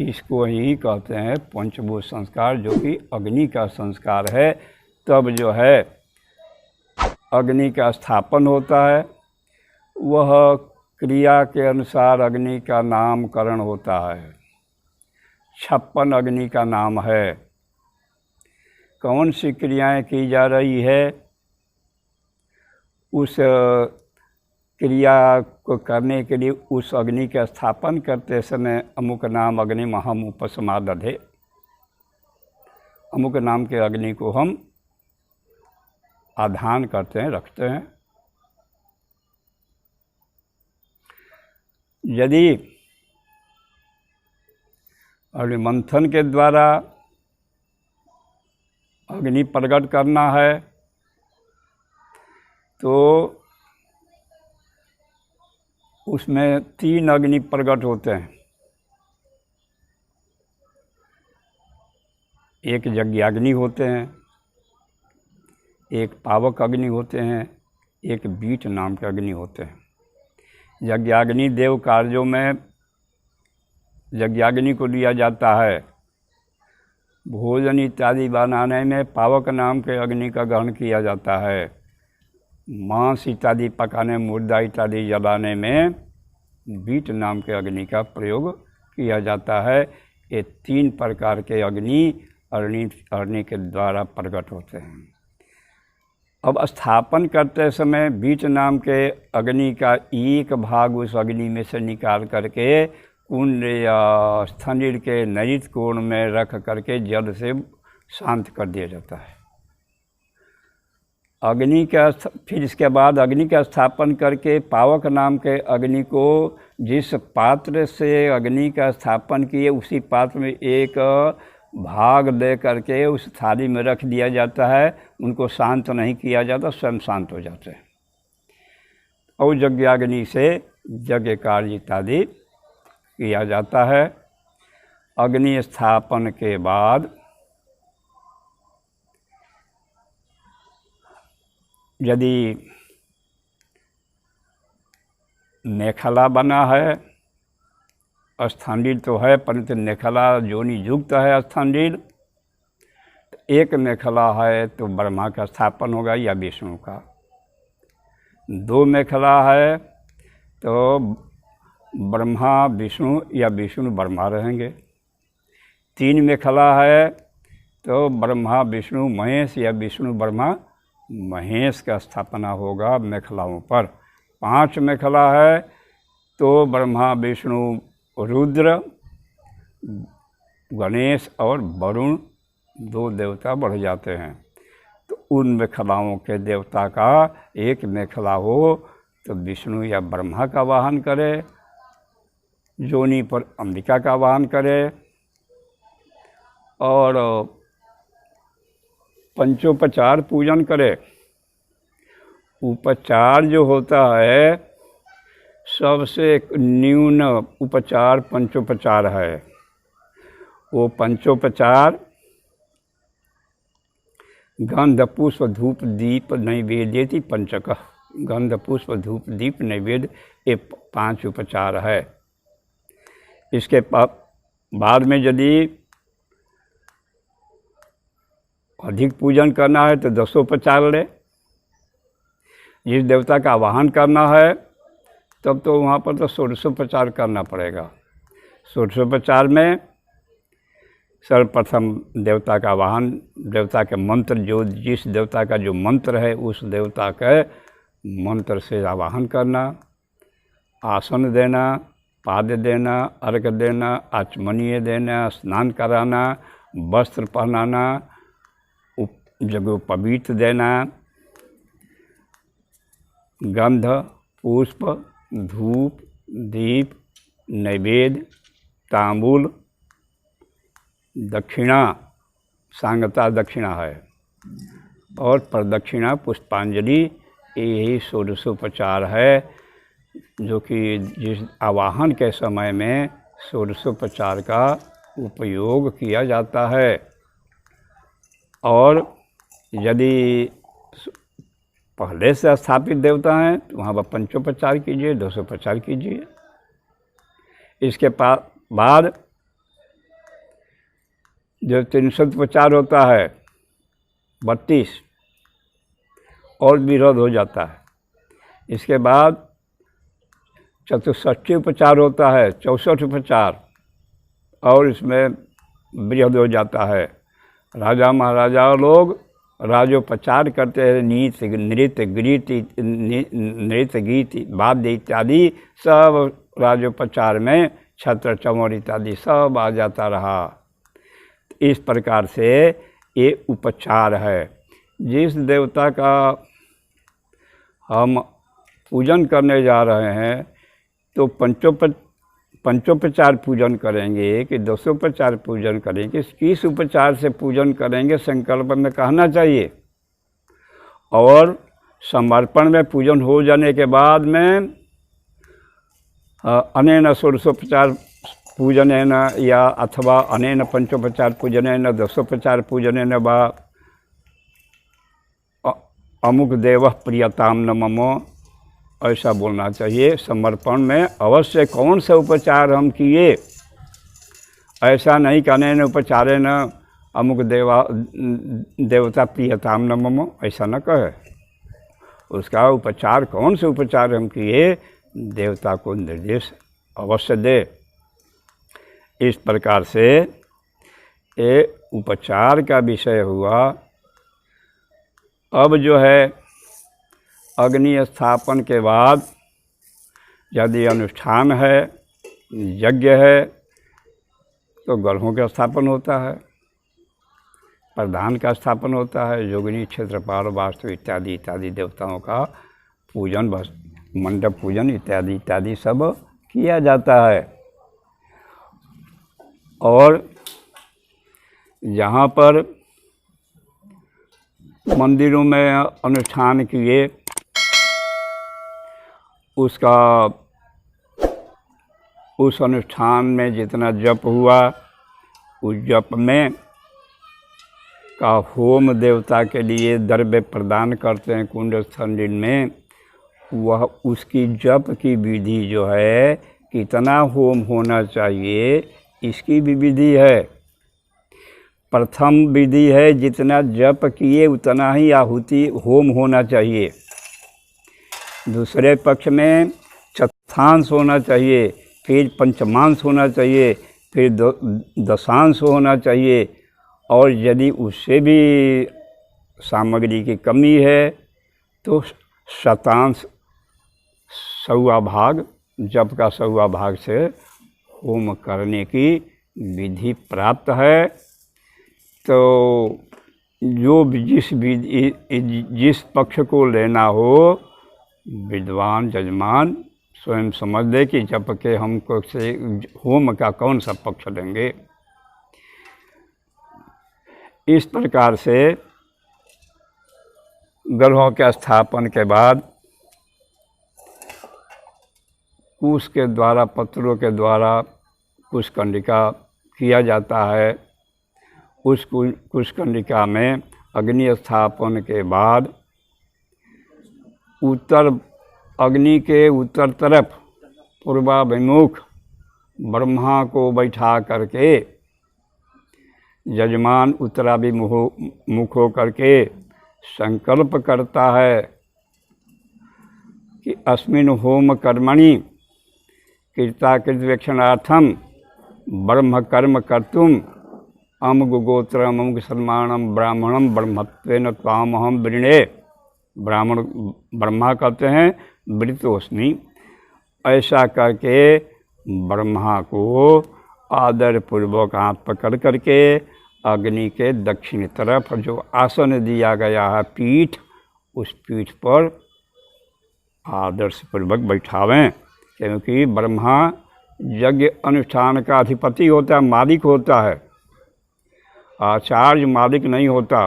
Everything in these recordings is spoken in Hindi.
इसको ही कहते हैं पंचभूत संस्कार, जो कि अग्नि का संस्कार है। तब जो है अग्नि का स्थापन होता है, वह क्रिया के अनुसार अग्नि का नामकरण होता है। 56 अग्नि का नाम है। कौन सी क्रियाएं की जा रही है, उस क्रिया को करने के लिए उस अग्नि का स्थापन करते समय अमुक नाम अग्नि महम उपसमादधे, अमुक नाम के अग्नि को हम आधान करते हैं, रखते हैं। यदि अग्निमंथन के द्वारा अग्नि प्रकट करना है तो उसमें 3 अग्नि प्रकट होते हैं। एक यज्ञाग्नि होते हैं, एक पावक अग्नि होते हैं, एक बीट नाम के अग्नि होते हैं। यज्ञाग्नि देव कार्यों में यज्ञाग्नि को लिया जाता है। भोजन इत्यादि बनाने में पावक नाम के अग्नि का ग्रहण किया जाता है। मांस इत्यादि पकाने, मुर्दा इत्यादि जलाने में बीट नाम के अग्नि का प्रयोग किया जाता है। ये 3 प्रकार के अग्नि अग्नि के द्वारा प्रकट होते हैं। अब स्थापन करते समय बीट नाम के अग्नि का एक भाग उस अग्नि में से निकाल करके कुंड या स्थनिर के नैऋत कोण में रख करके जल से शांत कर दिया जाता है। अग्नि का फिर इसके बाद अग्नि का स्थापन करके पावक नाम के अग्नि को जिस पात्र से अग्नि का स्थापन किए उसी पात्र में एक भाग दे करके उस थाली में रख दिया जाता है। उनको शांत नहीं किया जाता, स्वयं शांत हो जाते हैं। और यज्ञाग्नि से यज्ञ कार्य इत्यादि किया जाता है। अग्नि स्थापन के बाद यदि मेखला बना है, स्थंडिल तो है परंतु मेखला जोनि युक्त है स्थंडिल, एक मेखला है तो ब्रह्मा का स्थापन होगा या विष्णु का। 2 मेखला है तो ब्रह्मा विष्णु या विष्णु ब्रह्मा रहेंगे। 3 मेखला है तो ब्रह्मा विष्णु महेश या विष्णु ब्रह्मा महेश का स्थापना होगा मेखलाओं पर। 5 मेखला है तो ब्रह्मा विष्णु रुद्र गणेश और वरुण 2 देवता बढ़ जाते हैं। तो उन मेखलाओं के देवता का एक मेखला हो तो विष्णु या ब्रह्मा का वाहन करे, योनि पर अंबिका का वाहन करे, और पंचोपचार पूजन करे। उपचार जो होता है सबसे न्यून उपचार पंचोपचार है। वो पंचोपचार गंध पुष्प धूप दीप नैवेद्येति पंचक, गंध पुष्प धूप दीप नैवेद्य, ये 5 उपचार है। इसके बाद में यदि अधिक पूजन करना है तो 10 उपचार ले। जिस देवता का आवाहन करना है तब तो वहाँ पर तो 16 करना पड़ेगा। 16 में सर्वप्रथम देवता का आवाहन, देवता के मंत्र, जो जिस देवता का जो मंत्र है उस देवता के मंत्र से आवाहन करना, आसन देना, पाद देना, अर्घ देना, आचमनीय देना, स्नान कराना, वस्त्र पहनाना, जगह पवित्र देना, गंध पुष्प धूप दीप नैवेद्य तांबूल दक्षिणा, सांगता दक्षिणा है, और प्रदक्षिणा पुष्पांजलि, यही 16 है जो कि जिस आवाहन के समय में 16 का उपयोग किया जाता है। और यदि पहले से स्थापित देवता हैं तो वहाँ पर पंचोपचार कीजिए, 250 कीजिए। इसके बाद जो त्रिशतोपचार होता है 32 और विरोध हो जाता है। इसके बाद चतुष्षष्ठी उपचार होता है 64 उपचार और इसमें वृहद हो जाता है। राजा महाराजा लोग राजोपचार करते हैं, नृत्य गीत वाद्य इत्यादि सब राजोपचार में छत्र चमोर इत्यादि सब आ जाता रहा। इस प्रकार से ये उपचार है। जिस देवता का हम पूजन करने जा रहे हैं तो पंचोपचार पूजन करेंगे कि दसोपचार पूजन करेंगे, किस उपचार से पूजन करेंगे संकल्प में कहना चाहिए। और समर्पण में पूजन हो जाने के बाद में अनेन षोडशोपचार पूजनेन या अथवा अनेन पंचोपचार पूजनेन दसोपचार पूजनेन वा अमुक देव प्रियताम न मम, ऐसा बोलना चाहिए। समर्पण में अवश्य कौन से उपचार हम किए, ऐसा नहीं कहने न उपचारे न अमुक देवता प्रियताम न मम, ऐसा न कहे। उसका उपचार कौन से उपचार हम किए देवता को निर्देश अवश्य दे। इस प्रकार से ये उपचार का विषय हुआ। अब जो है अग्नि स्थापन के बाद यदि अनुष्ठान है, यज्ञ है, तो ग्रहों का स्थापन होता है, प्रधान का स्थापन होता है, योगिनी क्षेत्रपाल वास्तु इत्यादि इत्यादि देवताओं का पूजन, मंडप पूजन इत्यादि इत्यादि सब किया जाता है। और जहाँ पर मंदिरों में अनुष्ठान किए उस अनुष्ठान में जितना जप हुआ, उस जप में का होम देवता के लिए द्रव्य प्रदान करते हैं कुंड स्थल में, वह उसकी जप की विधि जो है कितना होम होना चाहिए इसकी भी विधि है। प्रथम विधि है जितना जप किए उतना ही आहुति होम होना चाहिए। दूसरे पक्ष में चतुर्थांश होना चाहिए, फिर पंचमांश होना चाहिए, फिर दशांश होना चाहिए। और यदि उससे भी सामग्री की कमी है तो शतांश, सौवा भाग, जप का सौवा भाग से होम करने की विधि प्राप्त है। तो जो जिस पक्ष को लेना हो विद्वान जजमान स्वयं समझ दे कि जप के हमको से होम का कौन सा पक्ष लेंगे। इस प्रकार से ग्रहों के स्थापन के बाद कुश के द्वारा, पत्रों के द्वारा कुशकंडिका किया जाता है। उस कुशकंडिका में अग्नि स्थापन के बाद अग्नि के उत्तर तरफ पूर्वाभिमुख ब्रह्मा को बैठा करके यजमान उत्तराभिमुख होकर के संकल्प करता है कि अस्मिन् होम कर्मणि कृताकृतवेक्षणार्थम ब्रह्म कर्म कर्तुम अमुक गोत्रम अमुक सन्मानम ब्राह्मणम ब्रह्मत्वेन त्वामहं वृणे। ब्राह्मण ब्रह्मा कहते हैं वृतोस्मि। ऐसा करके ब्रह्मा को आदरपूर्वक हाथ पकड़ करके अग्नि के दक्षिण तरफ जो आसन दिया गया है पीठ, उस पीठ पर आदर्शपूर्वक बैठावें। क्योंकि ब्रह्मा यज्ञ अनुष्ठान का अधिपति होता है, मालिक होता है। आचार्य मालिक नहीं होता।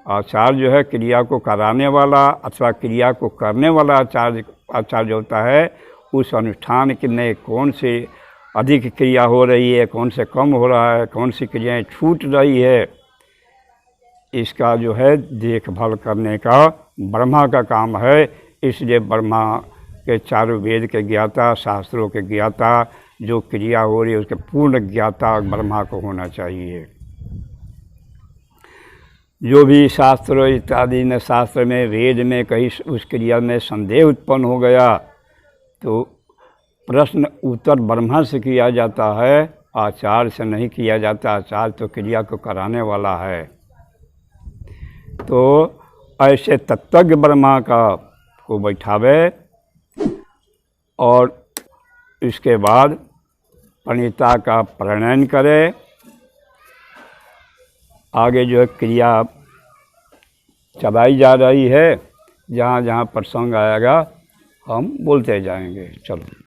आचार्य जो है क्रिया को कराने वाला अथवा क्रिया को करने वाला आचार्य होता है। उस अनुष्ठान के में कौन से अधिक क्रिया हो रही है, कौन से कम हो रहा है, कौन सी क्रियाएं छूट रही है, इसका जो है देखभाल करने का ब्रह्मा का काम है। इसलिए ब्रह्मा के चारों वेद के ज्ञाता, शास्त्रों के ज्ञाता, जो क्रिया हो रही है उसके पूर्ण ज्ञाता ब्रह्मा को होना चाहिए। जो भी शास्त्र इत्यादि में, शास्त्र में, वेद में कहीं उस क्रिया में संदेह उत्पन्न हो गया तो प्रश्न उत्तर ब्रह्मा से किया जाता है, आचार्य से नहीं किया जाता। आचार्य तो क्रिया को कराने वाला है। तो ऐसे तत्वज्ञ ब्रह्मा को बैठावे और इसके बाद प्रणीता का प्रणयन करे। आगे जो है क्रिया चलाई जा रही है, जहाँ जहाँ प्रसंग आएगा हम बोलते जाएंगे। चलो।